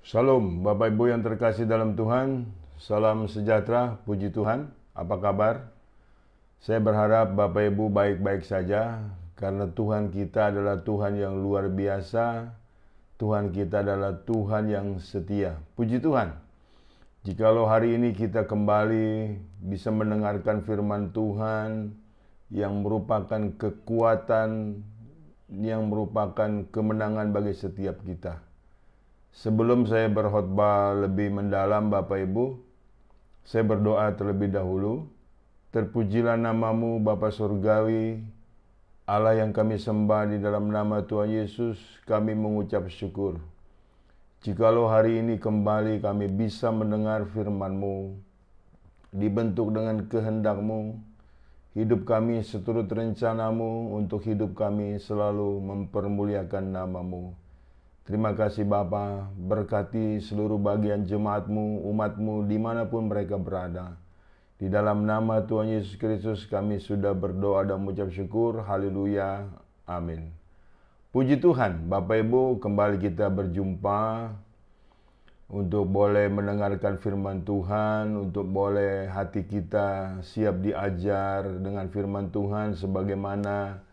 Shalom, Bapak Ibu yang terkasih dalam Tuhan. Salam sejahtera, puji Tuhan. Apa kabar? Saya berharap Bapak Ibu baik-baik saja, karena Tuhan kita adalah Tuhan yang luar biasa. Tuhan kita adalah Tuhan yang setia. Puji Tuhan. Jikalau hari ini kita kembali bisa mendengarkan firman Tuhan yang merupakan kekuatan, yang merupakan kemenangan bagi setiap kita. Sebelum saya berkhotbah lebih mendalam, Bapak Ibu, saya berdoa terlebih dahulu. Terpujilah namamu Bapa Surgawi, Allah yang kami sembah. Di dalam nama Tuhan Yesus kami mengucap syukur. Jikalau hari ini kembali kami bisa mendengar firman-Mu, dibentuk dengan kehendak-Mu, hidup kami seturut rencana-Mu, untuk hidup kami selalu mempermuliakan nama-Mu. Terima kasih Bapa, berkati seluruh bagian jemaat-Mu, umat-Mu dimanapun mereka berada. Di dalam nama Tuhan Yesus Kristus kami sudah berdoa dan mengucap syukur. Haleluya, amin. Puji Tuhan, Bapak Ibu, kembali kita berjumpa untuk boleh mendengarkan firman Tuhan, untuk boleh hati kita siap diajar dengan firman Tuhan sebagaimana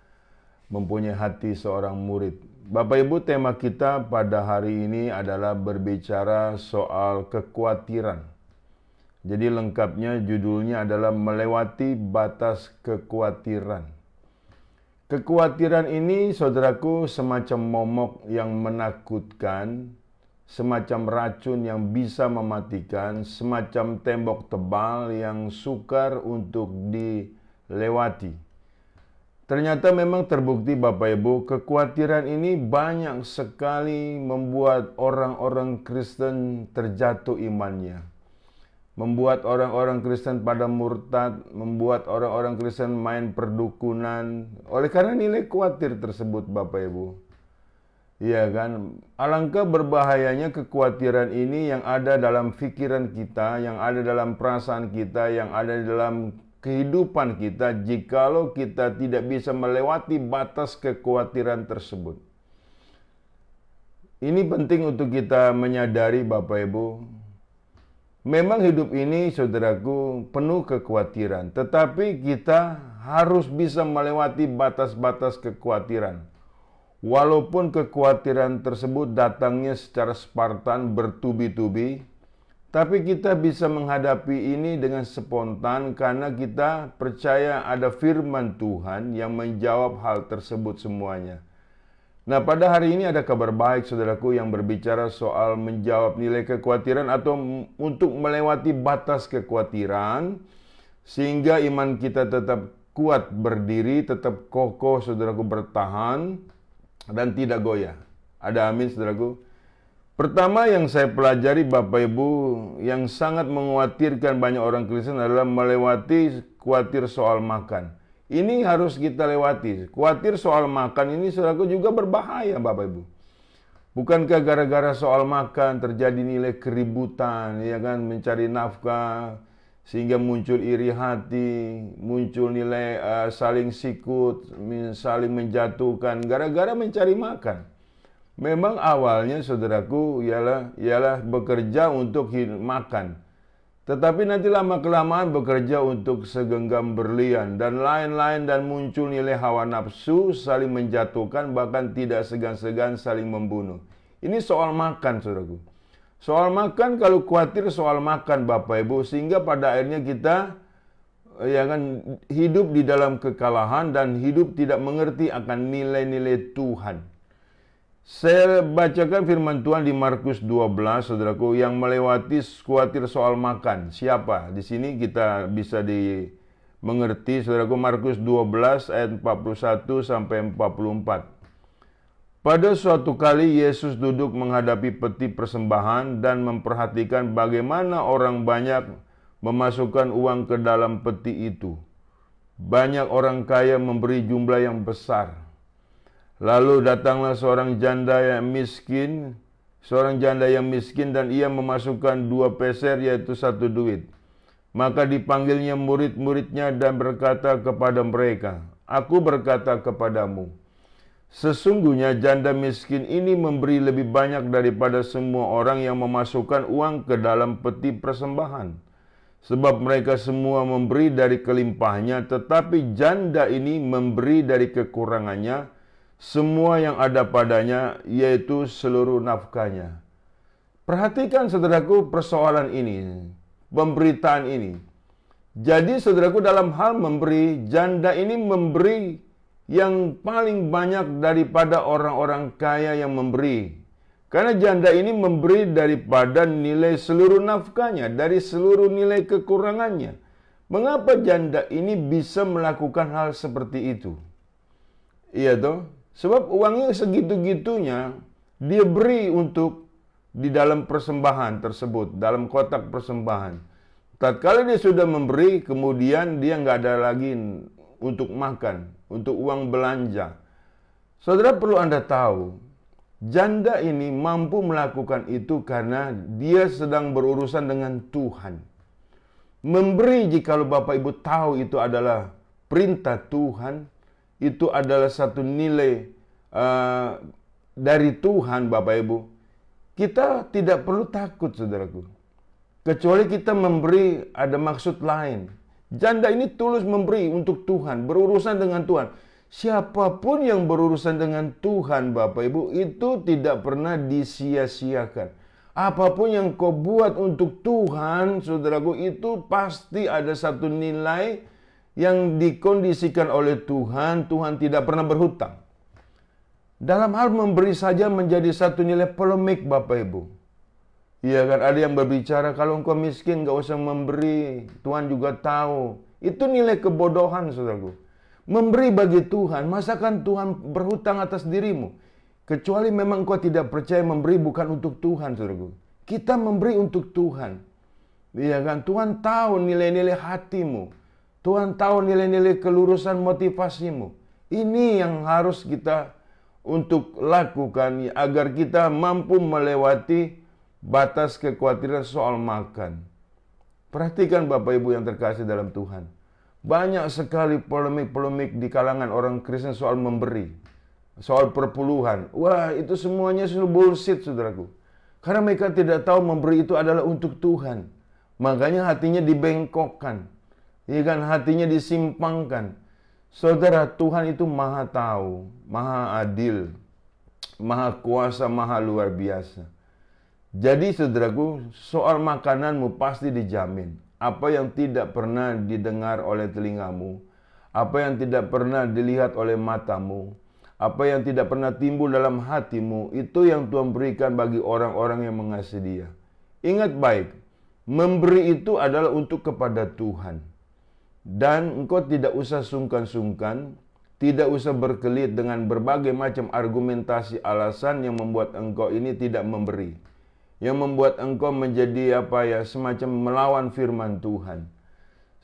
mempunyai hati seorang murid. Bapak Ibu, tema kita pada hari ini adalah berbicara soal kekhawatiran. Jadi lengkapnya judulnya adalah melewati batas kekhawatiran. Kekhawatiran ini, saudaraku, semacam momok yang menakutkan, semacam racun yang bisa mematikan, semacam tembok tebal yang sukar untuk dilewati. Ternyata memang terbukti Bapak Ibu, kekhawatiran ini banyak sekali membuat orang-orang Kristen terjatuh imannya. Membuat orang-orang Kristen pada murtad, membuat orang-orang Kristen main perdukunan. Oleh karena nilai khawatir tersebut Bapak Ibu. Iya kan? Alangkah berbahayanya kekhawatiran ini yang ada dalam pikiran kita, yang ada dalam perasaan kita, yang ada dalam kehidupan kita, jikalau kita tidak bisa melewati batas kekhawatiran tersebut. Ini penting untuk kita menyadari Bapak Ibu. Memang hidup ini, saudaraku, penuh kekhawatiran. Tetapi kita harus bisa melewati batas-batas kekhawatiran. Walaupun kekhawatiran tersebut datangnya secara spartan, bertubi-tubi, tapi kita bisa menghadapi ini dengan spontan karena kita percaya ada firman Tuhan yang menjawab hal tersebut semuanya. Nah, pada hari ini ada kabar baik saudaraku yang berbicara soal menjawab nilai kekhawatiran atau untuk melewati batas kekhawatiran sehingga iman kita tetap kuat berdiri, tetap kokoh saudaraku, bertahan dan tidak goyah. Ada amin saudaraku? Pertama yang saya pelajari Bapak Ibu yang sangat mengkhawatirkan banyak orang Kristen adalah melewati khawatir soal makan. Ini harus kita lewati. Khawatir soal makan ini saudaraku juga berbahaya Bapak Ibu. Bukankah gara-gara soal makan terjadi nilai keributan, ya kan, mencari nafkah sehingga muncul iri hati, muncul nilai saling sikut, saling menjatuhkan gara-gara mencari makan. Memang awalnya saudaraku ialah bekerja untuk makan. Tetapi nanti lama-kelamaan bekerja untuk segenggam berlian dan lain-lain, dan muncul nilai hawa nafsu, saling menjatuhkan, bahkan tidak segan-segan saling membunuh. Ini soal makan saudaraku. Soal makan, kalau khawatir soal makan Bapak Ibu, sehingga pada akhirnya kita hidup di dalam kekalahan dan hidup tidak mengerti akan nilai-nilai Tuhan. Saya bacakan firman Tuhan di Markus 12, saudaraku, yang melewati khawatir soal makan. Siapa? Di sini kita bisa dimengerti, saudaraku, Markus 12 ayat 41 sampai 44. Pada suatu kali Yesus duduk menghadapi peti persembahan dan memperhatikan bagaimana orang banyak memasukkan uang ke dalam peti itu. Banyak orang kaya memberi jumlah yang besar. Lalu datanglah seorang janda yang miskin, dan ia memasukkan 2 peser, yaitu 1 duit. Maka dipanggilnya murid-muridnya dan berkata kepada mereka, "Aku berkata kepadamu, Sesungguhnya janda miskin ini memberi lebih banyak daripada semua orang yang memasukkan uang ke dalam peti persembahan. Sebab mereka semua memberi dari kelimpahannya, tetapi janda ini memberi dari kekurangannya semua yang ada padanya, yaitu seluruh nafkahnya. Perhatikan saudaraku persoalan ini, pemberitaan ini. Jadi saudaraku, dalam hal memberi, janda ini memberi yang paling banyak daripada orang-orang kaya yang memberi. Karena janda ini memberi daripada nilai seluruh nafkahnya, dari seluruh nilai kekurangannya. Mengapa janda ini bisa melakukan hal seperti itu? Iya toh? Sebab uangnya segitu-gitunya dia beri untuk di dalam persembahan tersebut, dalam kotak persembahan. Tatkala dia sudah memberi, kemudian dia nggak ada lagi untuk makan, untuk uang belanja. Saudara perlu Anda tahu, janda ini mampu melakukan itu karena dia sedang berurusan dengan Tuhan. Memberi, jikalau Bapak Ibu tahu itu adalah perintah Tuhan, itu adalah satu nilai dari Tuhan Bapak Ibu. Kita tidak perlu takut saudaraku. Kecuali kita memberi ada maksud lain. Janda ini tulus memberi untuk Tuhan, berurusan dengan Tuhan. Siapapun yang berurusan dengan Tuhan Bapak Ibu, itu tidak pernah disia-siakan. Apapun yang kau buat untuk Tuhan, saudaraku, itu pasti ada satu nilai yang dikondisikan oleh Tuhan. Tuhan tidak pernah berhutang. Dalam hal memberi saja menjadi satu nilai polemik Bapak Ibu. Iya kan, ada yang berbicara kalau engkau miskin gak usah memberi, Tuhan juga tahu. Itu nilai kebodohan saudaraku. Memberi bagi Tuhan, masakan Tuhan berhutang atas dirimu? Kecuali memang engkau tidak percaya memberi bukan untuk Tuhan saudaraku. Kita memberi untuk Tuhan. Iya kan, Tuhan tahu nilai-nilai hatimu. Tuhan tahu nilai-nilai kelurusan motivasimu. Ini yang harus kita untuk lakukan agar kita mampu melewati batas kekhawatiran soal makan. Perhatikan Bapak Ibu yang terkasih dalam Tuhan. Banyak sekali polemik-polemik di kalangan orang Kristen soal memberi. Soal perpuluhan. Wah, itu semuanya sudah bullshit saudaraku. Karena mereka tidak tahu memberi itu adalah untuk Tuhan. Makanya hatinya dibengkokkan. Ya kan, hatinya disimpangkan. Saudara, Tuhan itu maha tahu, maha adil, maha kuasa, maha luar biasa. Jadi saudaraku, soal makananmu pasti dijamin. Apa yang tidak pernah didengar oleh telingamu, apa yang tidak pernah dilihat oleh matamu, apa yang tidak pernah timbul dalam hatimu, itu yang Tuhan berikan bagi orang-orang yang mengasihi Dia. Ingat baik, memberi itu adalah untuk kepada Tuhan. Dan engkau tidak usah sungkan-sungkan, tidak usah berkelit dengan berbagai macam argumentasi alasan yang membuat engkau ini tidak memberi. Yang membuat engkau menjadi semacam melawan firman Tuhan.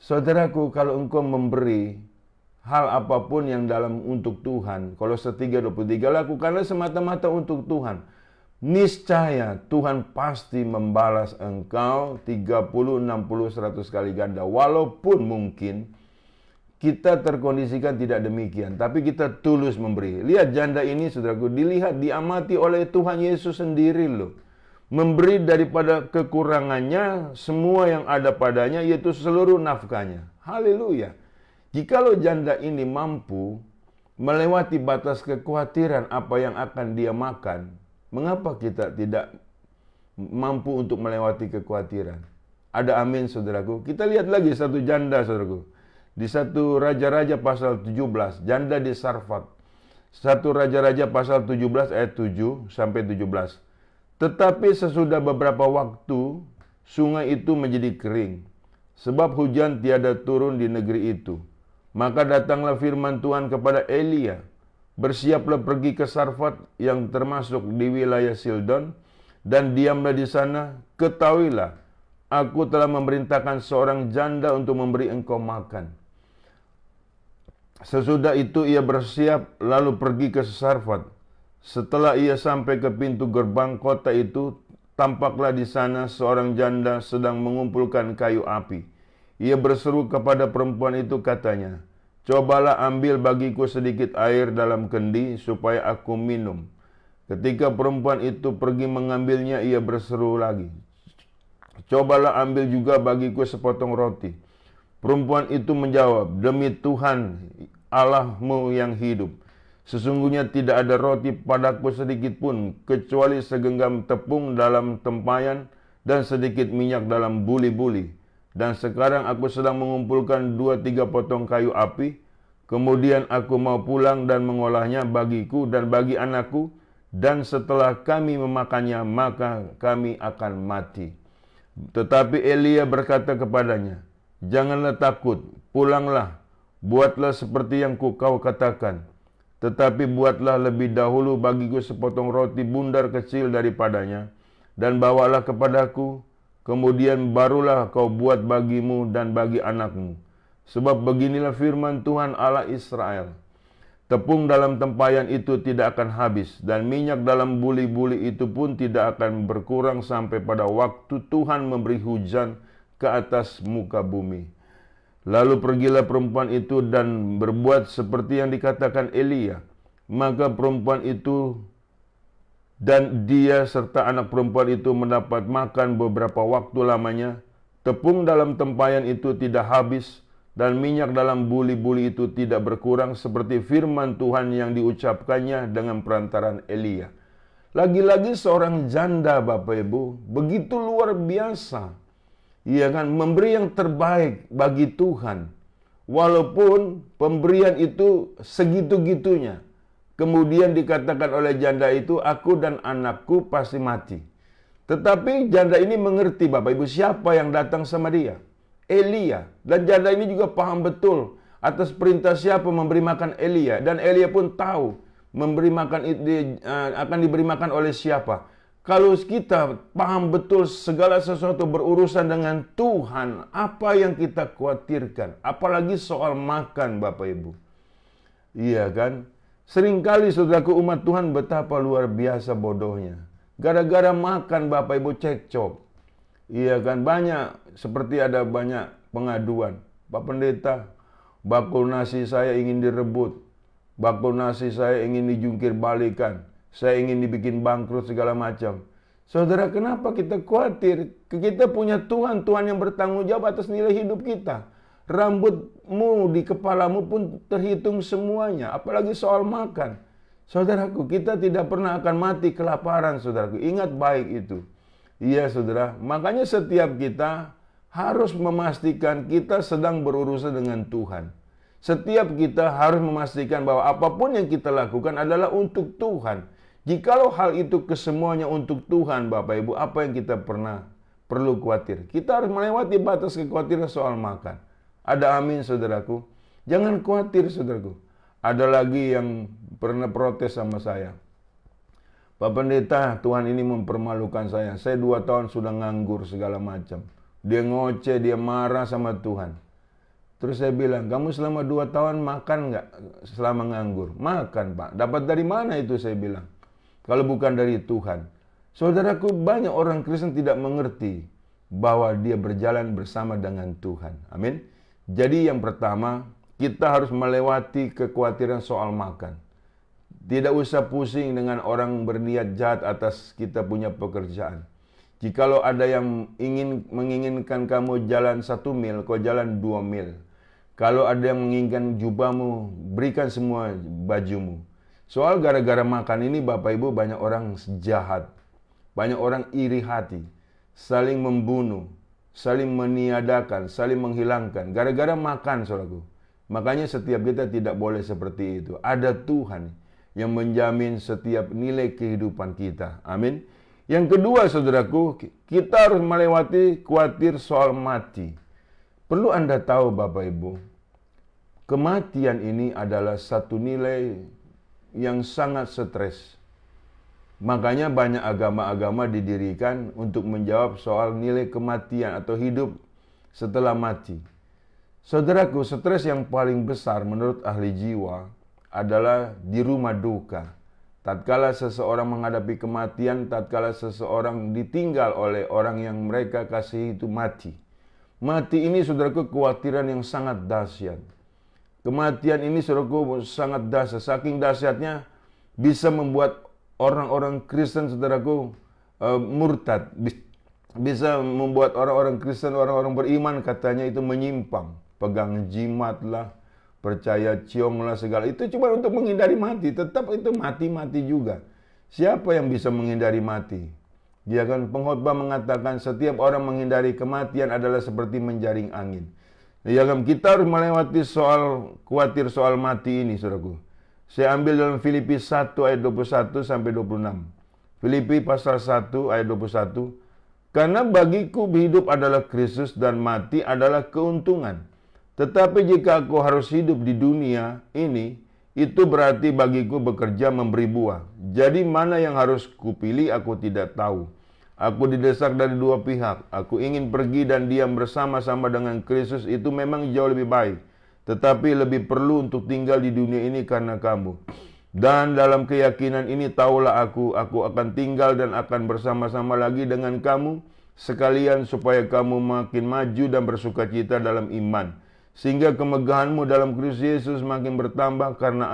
Saudaraku, kalau engkau memberi hal apapun yang dalam untuk Tuhan, Kolose 3:23, lakukanlah semata-mata untuk Tuhan. Niscaya Tuhan pasti membalas engkau 30, 60, 100 kali ganda. Walaupun mungkin kita terkondisikan tidak demikian, tapi kita tulus memberi. Lihat janda ini saudaraku, dilihat, diamati oleh Tuhan Yesus sendiri loh. Memberi daripada kekurangannya semua yang ada padanya, yaitu seluruh nafkahnya. Haleluya. Jikalau janda ini mampu melewati batas kekhawatiran apa yang akan dia makan, mengapa kita tidak mampu untuk melewati kekhawatiran? Ada amin saudaraku. Kita lihat lagi satu janda saudaraku. Di satu Raja-Raja pasal 17, janda di Sarfat. Satu Raja-Raja pasal 17 ayat 7 sampai 17. Tetapi sesudah beberapa waktu, sungai itu menjadi kering, sebab hujan tiada turun di negeri itu. Maka datanglah firman Tuhan kepada Elia, bersiaplah pergi ke Sarfat yang termasuk di wilayah Sidon, dan diamlah di sana, ketahuilah, aku telah memerintahkan seorang janda untuk memberi engkau makan. Sesudah itu ia bersiap, lalu pergi ke Sarfat. Setelah ia sampai ke pintu gerbang kota itu, tampaklah di sana seorang janda sedang mengumpulkan kayu api. Ia berseru kepada perempuan itu, katanya, Cobalah ambil bagiku sedikit air dalam kendi supaya aku minum. Ketika perempuan itu pergi mengambilnya, ia berseru lagi, cobalah ambil juga bagiku sepotong roti. Perempuan itu menjawab, demi Tuhan Allahmu yang hidup, sesungguhnya tidak ada roti padaku sedikit pun, kecuali segenggam tepung dalam tempayan dan sedikit minyak dalam buli-buli. Dan sekarang aku sedang mengumpulkan 2-3 potong kayu api. Kemudian aku mau pulang dan mengolahnya bagiku dan bagi anakku. Dan setelah kami memakannya, maka kami akan mati. Tetapi Elia berkata kepadanya, janganlah takut, pulanglah, buatlah seperti yang kau katakan. Tetapi buatlah lebih dahulu bagiku sepotong roti bundar kecil daripadanya, dan bawalah kepadaku. Kemudian barulah kau buat bagimu dan bagi anakmu. Sebab beginilah firman Tuhan Allah Israel. Tepung dalam tempayan itu tidak akan habis, dan minyak dalam buli-buli itu pun tidak akan berkurang sampai pada waktu Tuhan memberi hujan ke atas muka bumi. Lalu pergilah perempuan itu dan berbuat seperti yang dikatakan Elia. Maka perempuan itu dan dia serta anak perempuan itu mendapat makan beberapa waktu lamanya. Tepung dalam tempayan itu tidak habis, dan minyak dalam buli-buli itu tidak berkurang, seperti firman Tuhan yang diucapkannya dengan perantaran Elia. Lagi-lagi seorang janda, Bapak Ibu, begitu luar biasa. Ia kan memberi yang terbaik bagi Tuhan. Walaupun pemberian itu segitu-gitunya. Kemudian dikatakan oleh janda itu, aku dan anakku pasti mati. Tetapi janda ini mengerti, Bapak Ibu, siapa yang datang sama dia. Elia. Dan janda ini juga paham betul atas perintah siapa memberi makan Elia. Dan Elia pun tahu memberi makan akan diberi makan oleh siapa. Kalau kita paham betul segala sesuatu berurusan dengan Tuhan, apa yang kita khawatirkan? Apalagi soal makan, Bapak Ibu. Iya kan? Seringkali saudaraku umat Tuhan betapa luar biasa bodohnya. Gara-gara makan, Bapak Ibu, cekcok. Iya kan, banyak, seperti ada banyak pengaduan. Pak Pendeta, bakul nasi saya ingin direbut. Bakul nasi saya ingin dijungkir balikan. Saya ingin dibikin bangkrut segala macam. Saudara, kenapa kita khawatir? Kita punya Tuhan, Tuhan yang bertanggung jawab atas nilai hidup kita. Rambutmu di kepalamu pun terhitung semuanya, apalagi soal makan. Saudaraku, kita tidak pernah akan mati kelaparan, saudaraku. Ingat baik itu. Iya, saudara. Makanya setiap kita harus memastikan kita sedang berurusan dengan Tuhan. Setiap kita harus memastikan bahwa apapun yang kita lakukan adalah untuk Tuhan. Jikalau hal itu kesemuanya untuk Tuhan, Bapak Ibu, apa yang kita perlu khawatir? Kita harus melewati batas kekhawatiran soal makan. Ada amin, saudaraku. Jangan khawatir, saudaraku. Ada lagi yang pernah protes sama saya. Pak Pendeta, Tuhan ini mempermalukan saya. Saya 2 tahun sudah nganggur segala macam. Dia ngoceh, dia marah sama Tuhan. Terus saya bilang, kamu selama 2 tahun makan nggak selama nganggur? Makan, Pak. Dapat dari mana itu, saya bilang. Kalau bukan dari Tuhan. Saudaraku, banyak orang Kristen tidak mengerti bahwa dia berjalan bersama dengan Tuhan. Amin. Jadi yang pertama, kita harus melewati kekhawatiran soal makan. Tidak usah pusing dengan orang berniat jahat atas kita punya pekerjaan. Jikalau ada yang menginginkan kamu jalan 1 mil, kau jalan 2 mil. Kalau ada yang menginginkan jubahmu, berikan semua bajumu. Soal gara-gara makan ini, Bapak Ibu, banyak orang jahat. Banyak orang iri hati. Saling membunuh, saling meniadakan, saling menghilangkan. Gara-gara makan, saudaraku. Makanya setiap kita tidak boleh seperti itu. Ada Tuhan yang menjamin setiap nilai kehidupan kita. Amin. Yang kedua, saudaraku, kita harus melewati khawatir soal mati. Perlu Anda tahu, Bapak Ibu, kematian ini adalah satu nilai yang sangat stres. Makanya banyak agama-agama didirikan untuk menjawab soal nilai kematian atau hidup setelah mati. Saudaraku, stres yang paling besar menurut ahli jiwa adalah di rumah duka. Tatkala seseorang menghadapi kematian, tatkala seseorang ditinggal oleh orang yang mereka kasihi itu mati. Mati ini, saudaraku, kekhawatiran yang sangat dahsyat. Kematian ini saudaraku sangat dahsyat. Saking dahsyatnya bisa membuat orang-orang Kristen saudaraku murtad. Bisa membuat orang-orang Kristen, orang-orang beriman katanya itu menyimpang. Pegang jimat lah, percaya ciong lah segala. Itu cuma untuk menghindari mati. Tetap itu mati-mati juga. Siapa yang bisa menghindari mati? Dia kan pengkhotbah mengatakan setiap orang menghindari kematian adalah seperti menjaring angin. Ya kan, kita harus melewati khawatir soal mati ini, saudaraku. Saya ambil dalam Filipi 1 ayat 21 sampai 26. Filipi pasal 1 ayat 21. Karena bagiku hidup adalah Kristus dan mati adalah keuntungan. Tetapi jika aku harus hidup di dunia ini, itu berarti bagiku bekerja memberi buah. Jadi mana yang harus kupilih aku tidak tahu. Aku didesak dari dua pihak. Aku ingin pergi dan diam bersama-sama dengan Kristus, itu memang jauh lebih baik. Tetapi lebih perlu untuk tinggal di dunia ini karena kamu. Dan dalam keyakinan ini taulah aku akan tinggal dan akan bersama-sama lagi dengan kamu, sekalian supaya kamu makin maju dan bersukacita dalam iman. Sehingga kemegahanmu dalam Kristus Yesus makin bertambah karena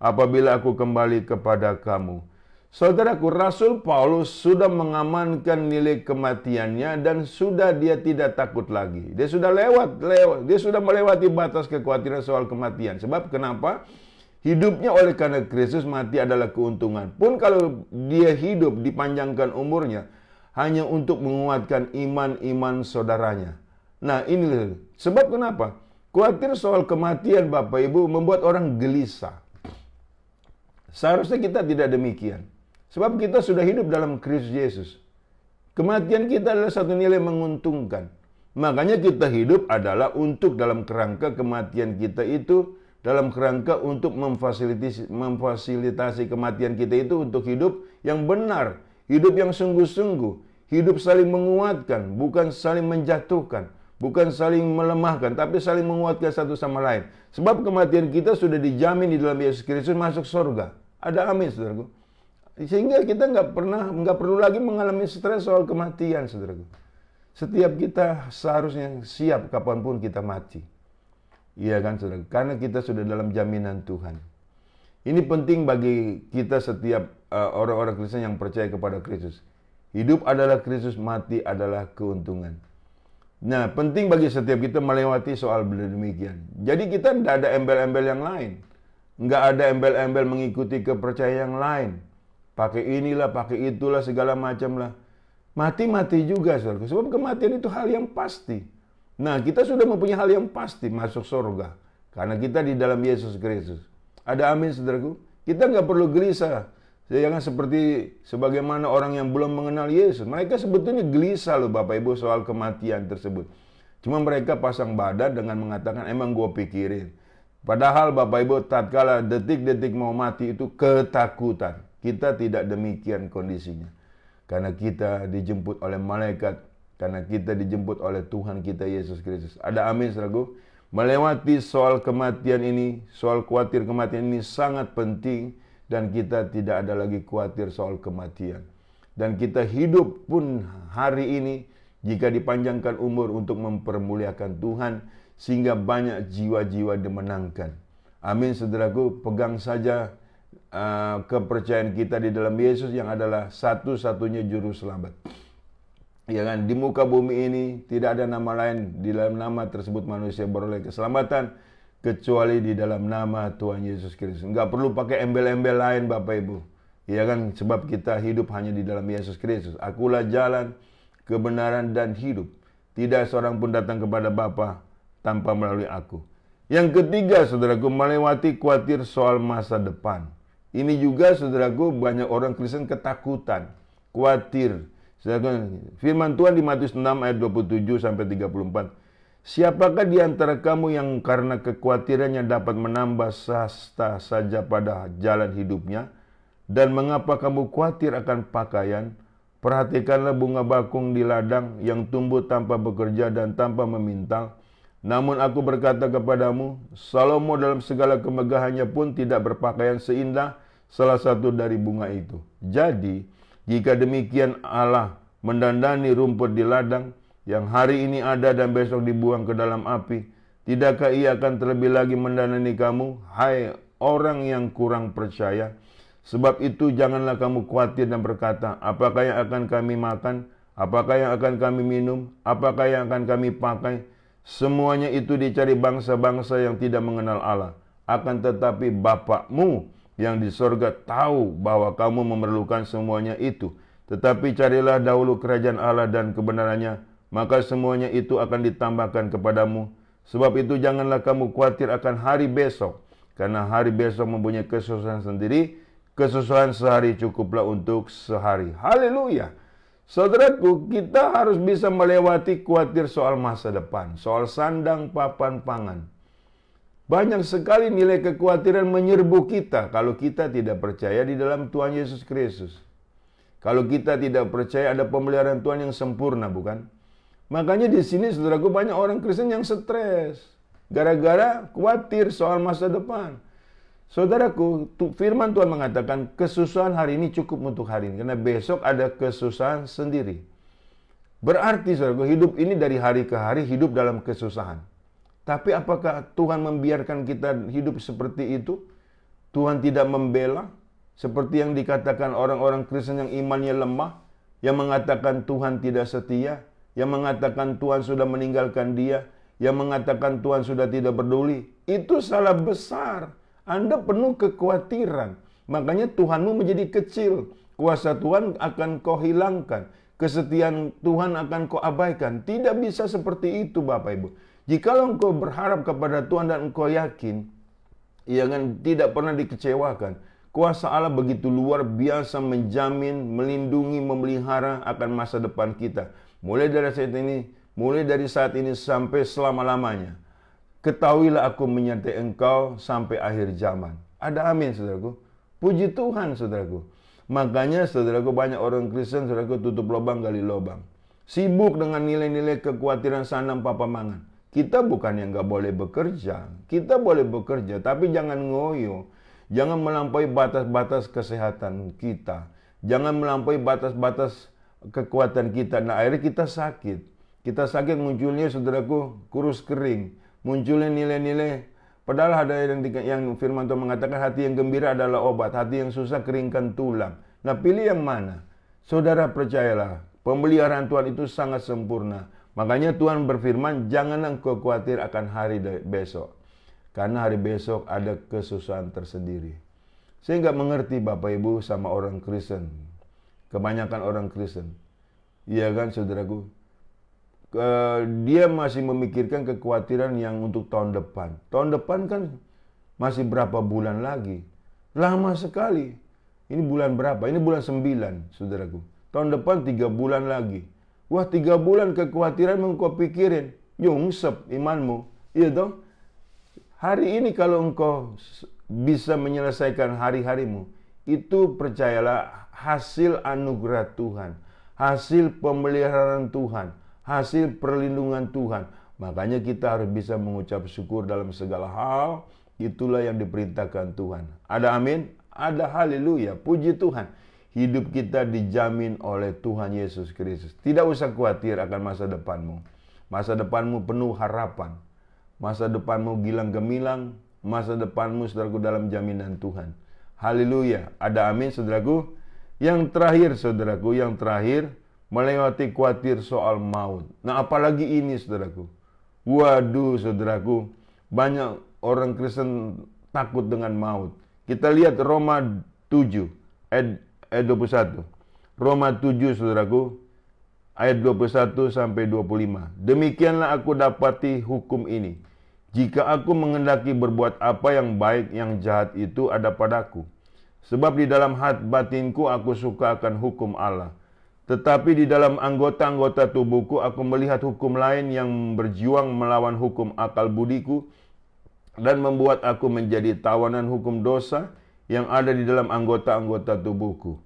apabila aku kembali kepada kamu. Saudaraku, Rasul Paulus sudah mengamankan nilai kematiannya dan sudah dia tidak takut lagi. Dia sudah dia sudah melewati batas kekhawatiran soal kematian. Sebab kenapa? Hidupnya oleh karena Kristus, mati adalah keuntungan. Pun kalau dia hidup dipanjangkan umurnya hanya untuk menguatkan iman-iman saudaranya. Nah, ini sebab kenapa? Khawatir soal kematian Bapak Ibu membuat orang gelisah. Seharusnya kita tidak demikian. Sebab kita sudah hidup dalam Kristus Yesus. Kematian kita adalah satu nilai menguntungkan. Makanya kita hidup adalah untuk dalam kerangka kematian kita itu, dalam kerangka untuk memfasilitasi kematian kita itu untuk hidup yang benar, hidup yang sungguh-sungguh, hidup saling menguatkan, bukan saling menjatuhkan, bukan saling melemahkan, tapi saling menguatkan satu sama lain. Sebab kematian kita sudah dijamin di dalam Yesus Kristus masuk surga. Ada amin, saudaraku. Sehingga kita nggak perlu lagi mengalami stres soal kematian, saudaraku. Setiap kita seharusnya siap kapanpun kita mati. Iya kan, saudara? Karena kita sudah dalam jaminan Tuhan. Ini penting bagi kita setiap orang-orang Kristen yang percaya kepada Kristus. Hidup adalah Kristus, mati adalah keuntungan. Nah, penting bagi setiap kita melewati soal demikian. Jadi kita tidak ada embel-embel yang lain. Nggak ada embel-embel mengikuti kepercayaan yang lain. Pakai inilah, pakai itulah, segala macam lah. Mati-mati juga, saudara. Sebab kematian itu hal yang pasti. Nah, kita sudah mempunyai hal yang pasti masuk surga. Karena kita di dalam Yesus Kristus. Ada amin, saudaraku? Kita nggak perlu gelisah. Jangan seperti sebagaimana orang yang belum mengenal Yesus. Mereka sebetulnya gelisah loh Bapak Ibu soal kematian tersebut. Cuma mereka pasang badan dengan mengatakan, emang gue pikirin. Padahal Bapak Ibu, tatkala detik-detik mau mati itu ketakutan. Kita tidak demikian kondisinya. Karena kita dijemput oleh malaikat. Karena kita dijemput oleh Tuhan kita Yesus Kristus. Ada amin, saudaraku? Melewati soal kematian ini, soal khawatir kematian ini sangat penting. Dan kita tidak ada lagi khawatir soal kematian. Dan kita hidup pun hari ini, jika dipanjangkan umur untuk mempermuliakan Tuhan, sehingga banyak jiwa-jiwa dimenangkan. Amin, saudaraku. Pegang saja kepercayaan kita di dalam Yesus yang adalah satu-satunya juru selamat. Ya kan, di muka bumi ini tidak ada nama lain, di dalam nama tersebut manusia beroleh keselamatan kecuali di dalam nama Tuhan Yesus Kristus. Enggak perlu pakai embel-embel lain Bapak Ibu. Ya kan, sebab kita hidup hanya di dalam Yesus Kristus. Akulah jalan, kebenaran dan hidup. Tidak seorang pun datang kepada Bapa tanpa melalui aku. Yang ketiga, saudaraku, melewati khawatir soal masa depan. Ini juga, saudaraku, banyak orang Kristen ketakutan, khawatir. Saudaraku, firman Tuhan di Matius 6 ayat 27 sampai 34. Siapakah di antara kamu yang karena kekhawatirannya dapat menambah sasta saja pada jalan hidupnya? Dan mengapa kamu khawatir akan pakaian? Perhatikanlah bunga bakung di ladang yang tumbuh tanpa bekerja dan tanpa memintal. Namun aku berkata kepadamu, Salomo dalam segala kemegahannya pun tidak berpakaian seindah salah satu dari bunga itu. Jadi, jika demikian Allah mendandani rumput di ladang, yang hari ini ada dan besok dibuang ke dalam api, Tidakkah ia akan terlebih lagi mendanani kamu, hai orang yang kurang percaya? Sebab itu janganlah kamu khawatir dan berkata, apakah yang akan kami makan? Apakah yang akan kami minum? Apakah yang akan kami pakai? Semuanya itu dicari bangsa-bangsa yang tidak mengenal Allah. Akan tetapi Bapakmu yang di sorga tahu bahwa kamu memerlukan semuanya itu. Tetapi carilah dahulu kerajaan Allah dan kebenarannya, maka semuanya itu akan ditambahkan kepadamu. Sebab itu janganlah kamu khawatir akan hari besok, karena hari besok mempunyai kesusahan sendiri. Kesusahan sehari cukuplah untuk sehari. Haleluya. Saudaraku, kita harus bisa melewati khawatir soal masa depan, soal sandang, papan, pangan. Banyak sekali nilai kekhawatiran menyerbu kita kalau kita tidak percaya di dalam Tuhan Yesus Kristus. Kalau kita tidak percaya ada pemeliharaan Tuhan yang sempurna, bukan? Makanya di sini, saudaraku, banyak orang Kristen yang stres gara-gara khawatir soal masa depan. Saudaraku, firman Tuhan mengatakan kesusahan hari ini cukup untuk hari ini, karena besok ada kesusahan sendiri. Berarti, saudaraku, hidup ini dari hari ke hari hidup dalam kesusahan. Tapi apakah Tuhan membiarkan kita hidup seperti itu? Tuhan tidak membela seperti yang dikatakan orang-orang Kristen yang imannya lemah, yang mengatakan Tuhan tidak setia, yang mengatakan Tuhan sudah meninggalkan dia, yang mengatakan Tuhan sudah tidak peduli. Itu salah besar. Anda penuh kekhawatiran. Makanya Tuhanmu menjadi kecil. Kuasa Tuhan akan kau hilangkan. Kesetiaan Tuhan akan kau abaikan. Tidak bisa seperti itu, Bapak Ibu. Jikalau engkau berharap kepada Tuhan dan engkau yakin, tidak pernah dikecewakan. Kuasa Allah begitu luar biasa menjamin, melindungi, memelihara akan masa depan kita. Mulai dari saat ini sampai selama-lamanya. Ketahuilah aku menyertai engkau sampai akhir zaman. Ada amin, saudaraku. Puji Tuhan, saudaraku. Makanya, saudaraku, banyak orang Kristen, saudaraku, tutup lubang gali lubang. Sibuk dengan nilai-nilai kekhawatiran sandang papa mangan. Kita bukan yang gak boleh bekerja. Kita boleh bekerja, tapi jangan ngoyo. Jangan melampaui batas-batas kesehatan kita. Jangan melampaui batas-batas kekuatan kita. Nah, akhirnya kita sakit. Kita sakit munculnya, saudaraku, kurus kering. Munculnya nilai-nilai. Padahal ada yang firman Tuhan mengatakan hati yang gembira adalah obat. Hati yang susah keringkan tulang. Nah, pilih yang mana? Saudara, percayalah. Pemeliharaan Tuhan itu sangat sempurna. Makanya Tuhan berfirman, janganlah engkau khawatir akan hari besok. Karena hari besok ada kesusahan tersendiri. Saya nggak mengerti Bapak Ibu sama orang Kristen. Kebanyakan orang Kristen. Iya kan, saudaraku? Dia masih memikirkan kekhawatiran yang untuk tahun depan. Tahun depan kan masih berapa bulan lagi. Lama sekali. Ini bulan berapa? Ini bulan 9, saudaraku. Tahun depan 3 bulan lagi. Wah, 3 bulan kekhawatiran engkau pikirin. Nyungsep imanmu. Iya dong? Hari ini kalau engkau bisa menyelesaikan hari-harimu, itu percayalah hasil anugerah Tuhan. Hasil pemeliharaan Tuhan. Hasil perlindungan Tuhan. Makanya kita harus bisa mengucap syukur dalam segala hal. Itulah yang diperintahkan Tuhan. Ada amin? Ada haleluya. Puji Tuhan. Hidup kita dijamin oleh Tuhan Yesus Kristus. Tidak usah khawatir akan masa depanmu. Masa depanmu penuh harapan. Masa depanmu gilang gemilang. Masa depanmu, saudaraku, dalam jaminan Tuhan. Haleluya. Ada amin, saudaraku? Yang terakhir, saudaraku, yang terakhir, melewati khawatir soal maut. Nah, apalagi ini, saudaraku. Waduh, saudaraku. Banyak orang Kristen takut dengan maut. Kita lihat Roma 7 ayat 21. Roma 7, saudaraku, ayat 21 sampai 25. Demikianlah aku dapati hukum ini. Jika aku menghendaki berbuat apa yang baik, yang jahat itu ada padaku. Sebab di dalam hati batinku aku suka akan hukum Allah. Tetapi di dalam anggota-anggota tubuhku aku melihat hukum lain yang berjuang melawan hukum akal budiku dan membuat aku menjadi tawanan hukum dosa yang ada di dalam anggota-anggota tubuhku.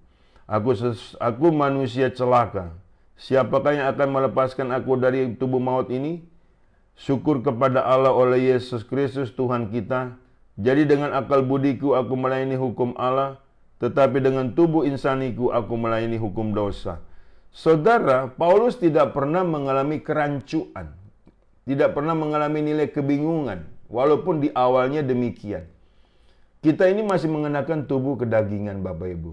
Aku manusia celaka. Siapakah yang akan melepaskan aku dari tubuh maut ini? Syukur kepada Allah oleh Yesus Kristus Tuhan kita. Jadi dengan akal budiku aku melayani hukum Allah, tetapi dengan tubuh insaniku aku melayani hukum dosa. Saudara, Paulus tidak pernah mengalami kerancuan. tidak pernah mengalami nilai kebingungan, walaupun di awalnya demikian. Kita ini masih mengenakan tubuh kedagingan, Bapak Ibu.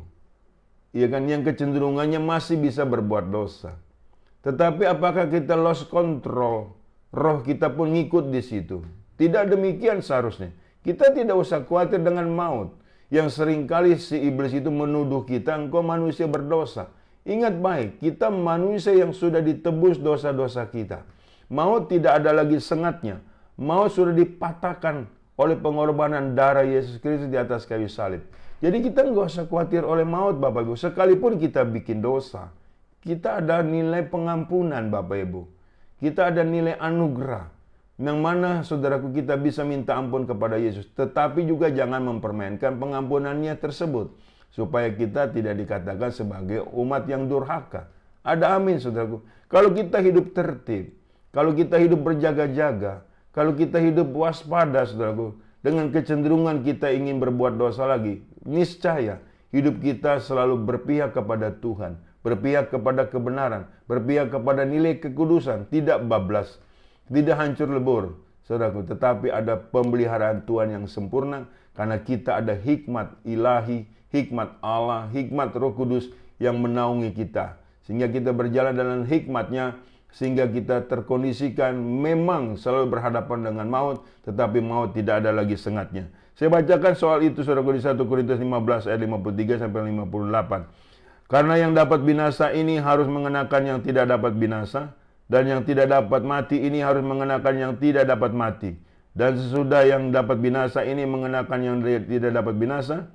Iya kan, yang kecenderungannya masih bisa berbuat dosa. Tetapi apakah kita lost control? Roh kita pun ngikut di situ. Tidak demikian seharusnya. Kita tidak usah khawatir dengan maut. Yang seringkali si iblis itu menuduh kita, engkau manusia berdosa. Ingat baik, kita manusia yang sudah ditebus dosa-dosa kita. Maut tidak ada lagi sengatnya. Maut sudah dipatahkan oleh pengorbanan darah Yesus Kristus di atas kayu salib. Jadi kita nggak usah khawatir oleh maut, Bapak Ibu. Sekalipun kita bikin dosa, kita ada nilai pengampunan, Bapak Ibu. Kita ada nilai anugerah. Yang mana, saudaraku, kita bisa minta ampun kepada Yesus. Tetapi juga jangan mempermainkan pengampunannya tersebut. Supaya kita tidak dikatakan sebagai umat yang durhaka. Ada amin, saudaraku. Kalau kita hidup tertib, kalau kita hidup berjaga-jaga, kalau kita hidup waspada, saudaraku, dengan kecenderungan kita ingin berbuat dosa lagi, niscaya hidup kita selalu berpihak kepada Tuhan, berpihak kepada kebenaran, berpihak kepada nilai kekudusan, tidak bablas, tidak hancur lebur, saudaraku, tetapi ada pemeliharaan Tuhan yang sempurna, karena kita ada hikmat ilahi, hikmat Allah, hikmat Roh Kudus yang menaungi kita. Sehingga kita berjalan dalam hikmatnya, sehingga kita terkondisikan memang selalu berhadapan dengan maut, tetapi maut tidak ada lagi sengatnya. Saya bacakan soal itu, saudaraku, di 1 Korintus 15 ayat 53 sampai 58. Karena yang dapat binasa ini harus mengenakan yang tidak dapat binasa, dan yang tidak dapat mati ini harus mengenakan yang tidak dapat mati. Dan sesudah yang dapat binasa ini mengenakan yang tidak dapat binasa,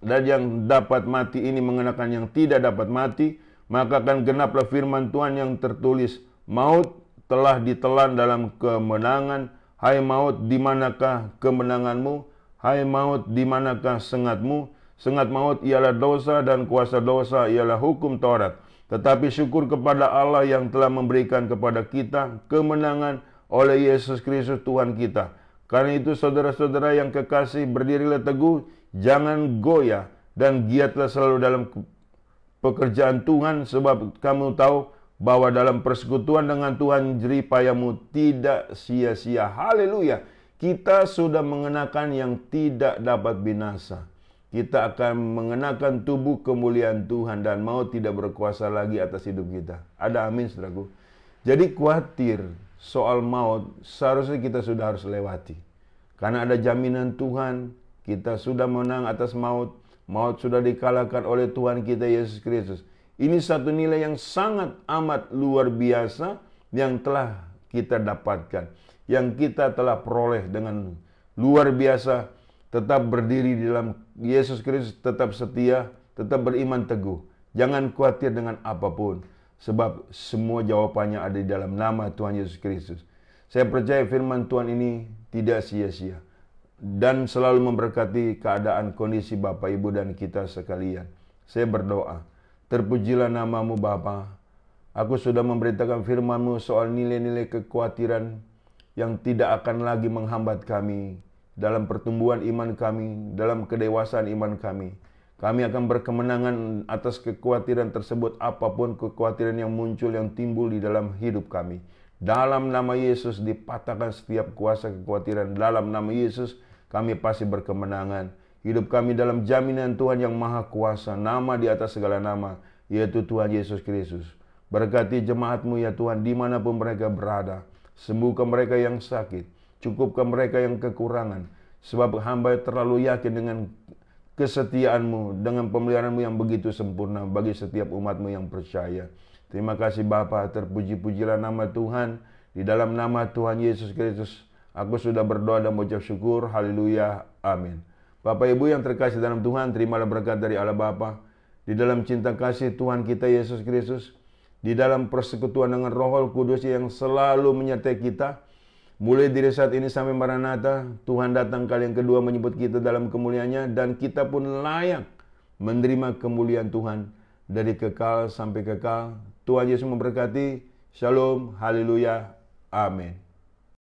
dan yang dapat mati ini mengenakan yang tidak dapat mati, maka akan genaplah firman Tuhan yang tertulis, maut telah ditelan dalam kemenangan. Hai maut, di manakah kemenanganmu? Hai maut, di manakah sengatmu? Sengat maut ialah dosa, dan kuasa dosa ialah hukum Taurat. Tetapi syukur kepada Allah yang telah memberikan kepada kita kemenangan oleh Yesus Kristus Tuhan kita. Karena itu saudara-saudara yang kekasih, berdirilah teguh, jangan goyah, dan giatlah selalu dalam pekerjaan Tuhan, sebab kamu tahu bahwa dalam persekutuan dengan Tuhan jerih payamu tidak sia-sia. Haleluya. Kita sudah mengenakan yang tidak dapat binasa. Kita akan mengenakan tubuh kemuliaan Tuhan, dan maut tidak berkuasa lagi atas hidup kita. Ada amin, saudaraku. Jadi khawatir soal maut seharusnya kita sudah harus lewati. Karena ada jaminan Tuhan, kita sudah menang atas maut. Maut sudah dikalahkan oleh Tuhan kita Yesus Kristus. Ini satu nilai yang sangat amat luar biasa yang telah kita dapatkan. Yang kita telah peroleh dengan luar biasa. Tetap berdiri di dalam Yesus Kristus, tetap setia, tetap beriman teguh. Jangan khawatir dengan apapun. Sebab semua jawabannya ada di dalam nama Tuhan Yesus Kristus. Saya percaya firman Tuhan ini tidak sia-sia. Dan selalu memberkati keadaan kondisi Bapak, Ibu, dan kita sekalian. Saya berdoa, terpujilah namamu Bapa. Aku sudah memberitakan firman-Mu soal nilai-nilai kekhawatiran yang tidak akan lagi menghambat kami dalam pertumbuhan iman kami, dalam kedewasaan iman kami. Kami akan berkemenangan atas kekhawatiran tersebut, apapun kekhawatiran yang muncul, yang timbul di dalam hidup kami. Dalam nama Yesus dipatahkan setiap kuasa kekhawatiran. Dalam nama Yesus kami pasti berkemenangan. Hidup kami dalam jaminan Tuhan yang maha kuasa, nama di atas segala nama, yaitu Tuhan Yesus Kristus. Berkati jemaat-Mu ya Tuhan, dimanapun mereka berada. Sembuhkan mereka yang sakit, cukupkan mereka yang kekurangan. Sebab hamba terlalu yakin dengan kesetiaan-Mu, dengan pemeliharaan-Mu yang begitu sempurna bagi setiap umat-Mu yang percaya. Terima kasih Bapa, terpuji-pujilah nama Tuhan. Di dalam nama Tuhan Yesus Kristus, aku sudah berdoa dan mengucap syukur. Haleluya. Amin. Bapak Ibu yang terkasih dalam Tuhan, terimalah berkat dari Allah Bapa. Di dalam cinta kasih Tuhan kita Yesus Kristus, di dalam persekutuan dengan Roh Kudus yang selalu menyertai kita, mulai dari saat ini sampai Maranatha, Tuhan datang kali yang kedua menyebut kita dalam kemuliaannya, dan kita pun layak menerima kemuliaan Tuhan dari kekal sampai kekal. Tuhan Yesus memberkati. Shalom. Haleluya. Amin.